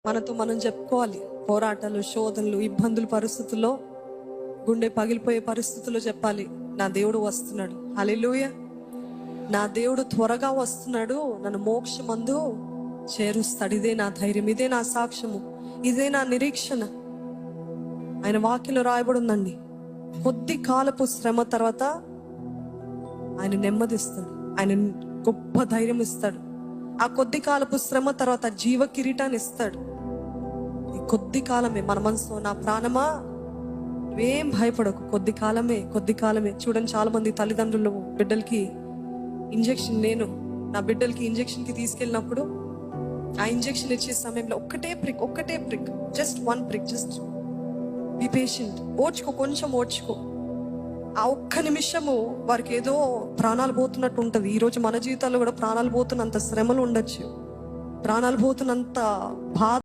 మనతో మనం చెప్పుకోవాలి. పోరాటాలు, శోధనలు, ఇబ్బందులు, పరిస్థితుల్లో గుండె పగిలిపోయే పరిస్థితుల్లో చెప్పాలి, నా దేవుడు వస్తున్నాడు. హల్లెలూయా. నా దేవుడు త్వరగా వస్తున్నాడు, నన్ను మోక్షమందు చేరుస్తాడు. ఇదే నా ధైర్యం, ఇదే నా సాక్ష్యము, ఇదే నా నిరీక్షణ. ఆయన వాక్యంలో రాయబడి ఉందండి, కొద్ది కాలపు శ్రమ తర్వాత ఆయన నెమ్మదిస్తాడు, ఆయన గొప్ప ధైర్యం ఇస్తాడు. ఆ కొద్ది కాలపు శ్రమ తర్వాత జీవ కిరీటాన్ని ఇస్తాడు. ఈ కొద్ది కాలమే మన మనసులో, నా ప్రాణమా నువ్వేం భయపడకు, కొద్ది కాలమే, కొద్ది కాలమే. చూడండి, చాలా మంది తల్లిదండ్రులు బిడ్డలకి ఇంజెక్షన్, నేను నా బిడ్డలకి ఇంజెక్షన్కి తీసుకెళ్ళినప్పుడు ఆ ఇంజెక్షన్ ఇచ్చే సమయంలో ఒక్కటే prick, just one prick, just be patient, ఓర్చుకో, కొంచెం ఓర్చుకో. ఆ ఒక్క నిమిషము వారికి ఏదో ప్రాణాలు పోతున్నట్టు ఉంటుంది. ఈరోజు మన జీవితాల్లో కూడా ప్రాణాలు పోతున్నంత శ్రమలు ఉండొచ్చు, ప్రాణాలు పోతున్నంత బాధ